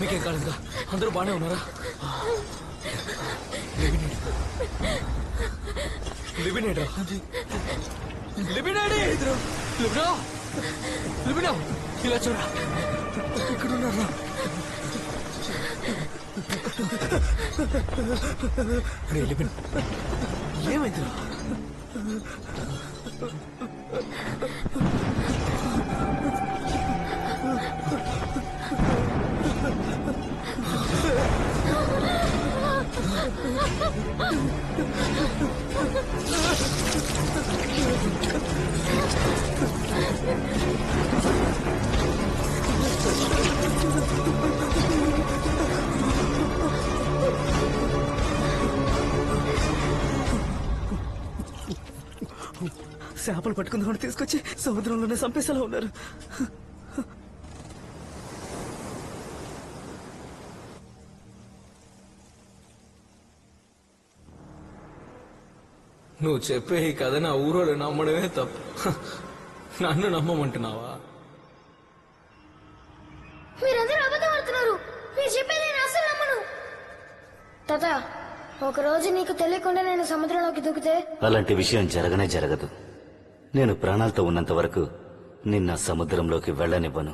మీకేం కాలేదుగా? అందరూ బాగానే ఉన్నారా? లిబినేడా లిబినాడి లిబినా లిబినా ఇలా చూడరా, ఇక్కడ ఉన్నారా? లిబిన్ ఏమైందిరా? చేపలు పట్టుకుందామని తీసుకొచ్చి సముద్రంలోనే చంపేసేలా ఉన్నారు. నువ్వు చెప్పే ఈ కథ నా ఊరోళ్ళు నమ్మడమే తప్పు. నన్ను నమ్మమంటున్నావా? మీరందరూ అబద్ధం ఆడుతున్నారు. మీరు చెప్పేది నేను అసలు నమ్మను. తాత, ఒక రోజు నీకు తెలియకుండా నేను సముద్రంలోకి దూకితే? అలాంటి విషయం జరగనే జరగదు. నేను ప్రాణాలతో ఉన్నంత వరకు నిన్న సముద్రంలోకి వెళ్ళనివ్వను.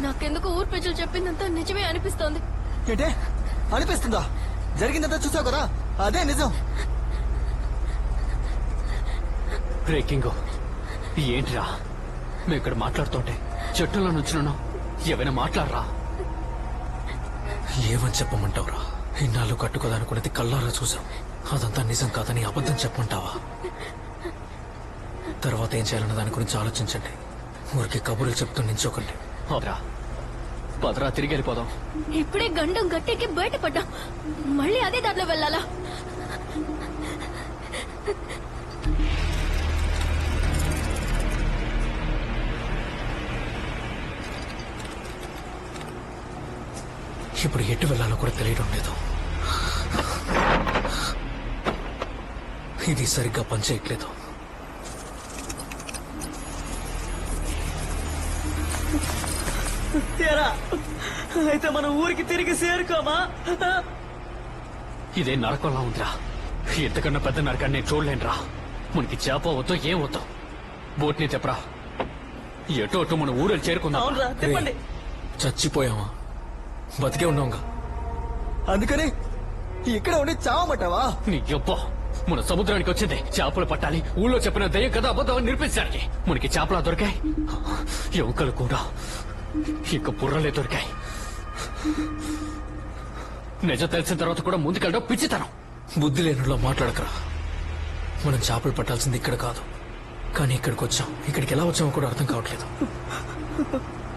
నాకెందుకు ఊరు ప్రజలు చెప్పిందంతా నిజమే అనిపిస్తోంది. ఏంటే అనిపిస్తుందా? జరిగిందంతా చూసావు కదా, అదే నిజం. బ్రేకింగ్ ఏంటిరా? మేము ఇక్కడ మాట్లాడుతుంటే చెట్టులో నుంచున్నాను. ఏమైనా మాట్లాడరా? ఏమని చెప్పమంటావురా? ఇన్నాళ్ళు కట్టుకోదనుకున్నది కళ్ళారా చూసాం. అదంతా నిజం కాదని అబద్ధం చెప్పమంటావా? తర్వాత ఏం చేయాలన్న దాని గురించి ఆలోచించండి. ఊరికి కబుర్లు చెప్తూ నించోకండి. పదరా, తిరిగి వెళ్ళిపోదాం. ఇప్పుడే గండం గట్టెక్కి బయటపడ్డా, మళ్ళీ అదే దాంట్లో వెళ్ళాలా? ఇప్పుడు ఎటు వెళ్ళాలో కూడా తెలియడం లేదు. ఇది సరిగ్గా పనిచేయట్లేదు. అయితే మన ఊరికి తిరిగి చేరుకోమా? ఇదే నరకంలా ఉందిరా. ఎంతకన్నా పెద్ద నరకాన్ని నేను చూడలేనురా. మనకి చేప వద్దో ఏం వద్దో బోట్ని చెప్పరా. ఎటో అటు మన ఊరు చేరుకుందాం. చెప్పండి. చచ్చిపోయావా? బతికే ఉన్నాంగా. అందుకని ఇక్కడ ఉండి చావమంటావా? నీ యబ్బ, మన సముద్రానికి వచ్చింది చేపలు పట్టాలి. ఊళ్ళో చెప్పిన దయ్యం కదా అబద్ధం నిరూపించడానికి. మనకి చేపలా దొరికాయి, ఎముకలు కూడా ఇక బుర్రలే దొరికాయి. నిజం తెలిసిన తర్వాత కూడా ముందుకెళ్ళడం పిచ్చితనం. బుద్ధి లేనులో మాట్లాడకరా. మనం చేపలు పట్టాల్సింది ఇక్కడ కాదు, కానీ ఇక్కడికి వచ్చాం. ఇక్కడికి ఎలా వచ్చామో కూడా అర్థం కావట్లేదు.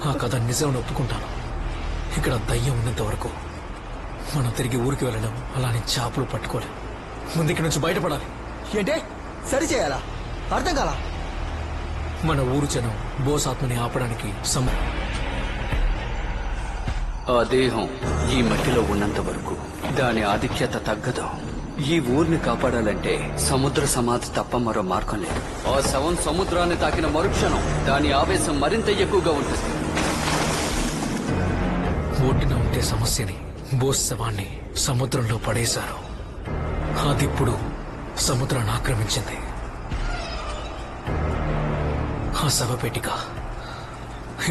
ఆ కథ నిజం ఒప్పుకుంటాను. ఇక్కడ దయ్యం ఉన్నంత వరకు మనం తిరిగి ఊరికి వెళ్ళడం, అలానే చేపలు పట్టుకోలేం. ముందు ఇక్కడి నుంచి బయటపడాలి. ఏంటే సరి చేయాలా? అర్థం కాలా? మన ఊరు జనం బోస్ ఆత్మని ఆపడానికి ఆ దేహం ఈ మట్టిలో ఉన్నంత వరకు దాని ఆధిక్యత తగ్గదు. ఈ ఊరిని కాపాడాలంటే సముద్ర సమాధి తప్ప మరో మార్గం లేదు. ఆ శవం సముద్రాన్ని తాకిన మరుక్షణం దాని ఆవేశం మరింత ఎక్కువగా ఉంటుంది. ఒడ్డున ఉంటే సమస్యని బోస్ శవాన్ని సముద్రంలో పడేశారు. అదిప్పుడు సముద్రాన్ని ఆక్రమించింది. ఆ శవపేటిక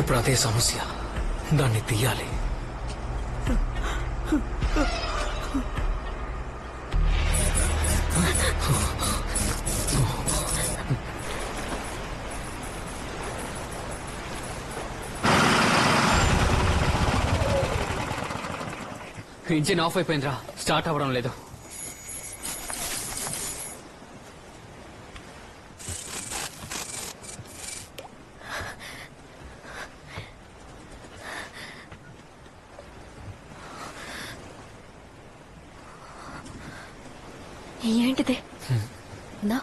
ఇప్పుడు అదే సమస్య. దాన్ని తీయాలి. ఇంజిన్ ఆఫ్ అయిపోయిందిరా, స్టార్ట్ అవ్వడం లేదు. ఏంటిది? నా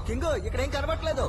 కింగు ఇక్కడేం కనబట్లేదు.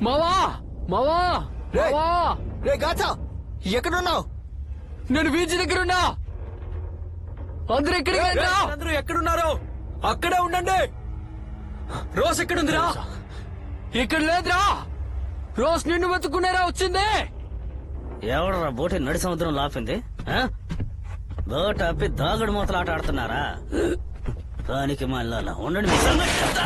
మావా మావా రేయ్! మావా రే గాచా, ఎక్కడున్నావు? నేను బీచ్ దగ్గర ఉన్నా. అందరూ ఎక్కడికి వెళ్ళరా? అందరూ ఎక్కడున్నారో అక్కడే ఉండండి. రోజ్ ఎక్కడుందిరా? ఇక్కడ లేదురా. రోజ్ నిన్ను వెతుక్కునేరా వచ్చింది. ఎవడరా బోటి నడి సముద్రం లాపింది? బోట్ అప్పి దాగుడు మూతలు ఆట ఆడుతున్నారా? దానికి మళ్ళా ఉండండి మీ సంగతి చెప్తా.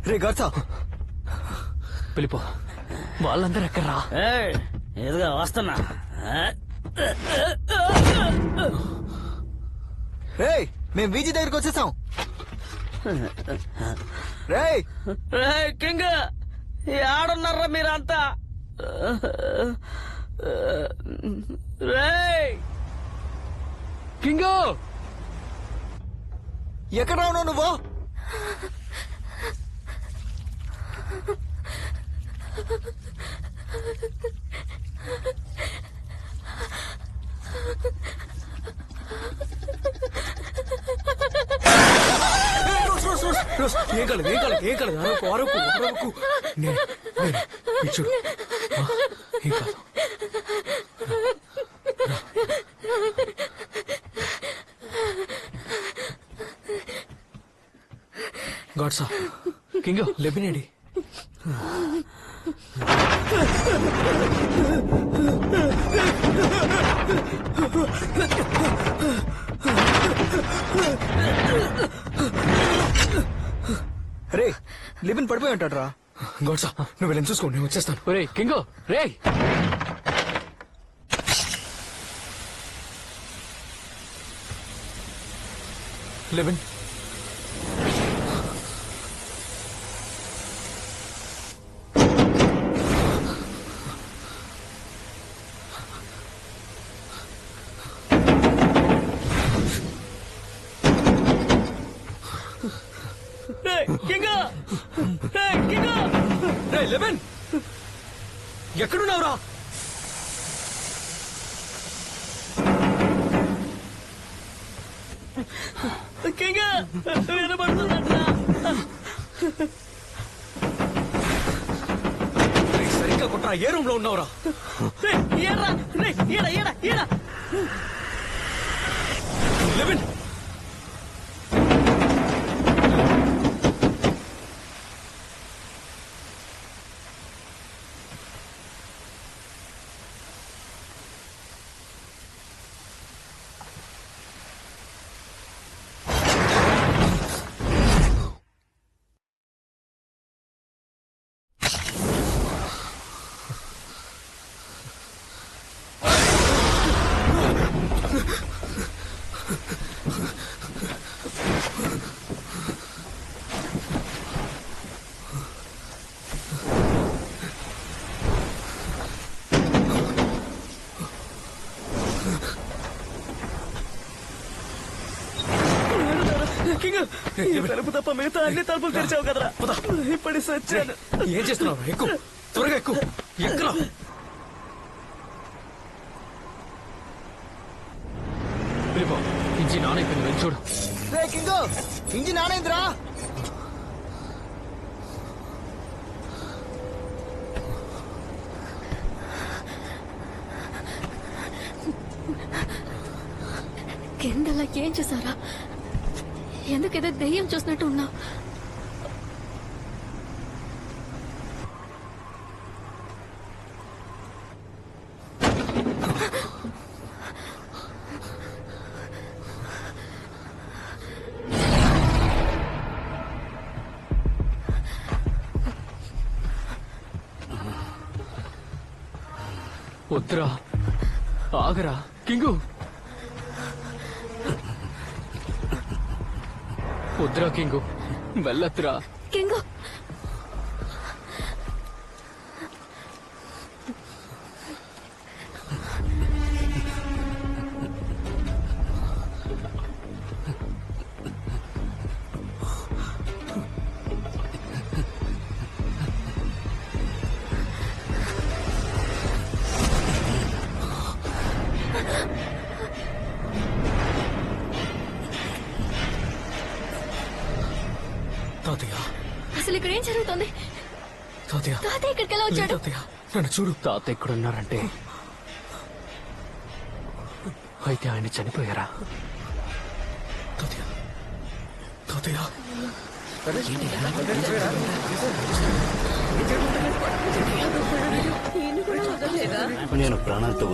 రే గాచా, వెళ్ళిపో. వాళ్ళందరూ ఎక్కడ్రా? ఏయ్, ఎదుగా వస్తున్నా. రే మేము బీచ్ దగ్గరికి వచ్చేసాం. రేయ్ రేయ్ కింగ్, ఆడున్నారా మీరంతా? రేయ్ కింగు, ఎక్కడ ఉన్నావు నువ్వు? ఏం కాలేదు, ఏం కాలేదు, ఏం కాలేదు. అరవకు, అరవకు, అరవకు. చూడు. ఏం కాదు. గాడ్సా, కింగ్ లెబినేడి. రే లిబిన్ పడిపోయి ఉంటాడు రా. గాడ్సా, నువ్వు వెళ్ళని చూసుకో, నేను వచ్చేస్తాను. రే కింగ్, రే లెబిన్. రే లెవెన్, ఎక్కడున్నావురా? కింగ్ వినబడుతుందంటరా? సరిగ్గా కొట్టరా. ఏ రూమ్ లో ఉన్నావురా? ఏడ్రా, ఈడ ఈడ ఈడ. లెవెన్, తలుపు తప్ప మిగతా అన్ని తలుపులు తెరిచావు కదరా. ఇప్పటి సచ్చాను. ఏం చేస్తున్నావు? ఎక్కు, త్వరగా ఎక్కు. ఎక్కరా? వెళ్ళిపో. ఇంచి నానైపోయింది, వెళ్ళి చూడు. రే కింగు ఇంజిన్ ఆనైందిరా. కిందలా ఏం చూసారా? ఎందుకేదో దెయ్యం చూసినట్టు ఉన్నా. వద్దురా, ఆగరా కింగు. వద్దురా కింగు, వెళ్ళొద్దురా. కింగు తాతయ్య, అసలు ఇక్కడ ఏం జరుగుతుంది? తాతయ్య, తాతయ్య ఇక్కడికి ఎలా వచ్చాడు? తాతయ్య నన్ను చూడు. తాత ఎక్కడున్నారంటే అయితే ఆయన చనిపోయారా? తాతయ్య, తాతయ్య, నేను ప్రాణాలతో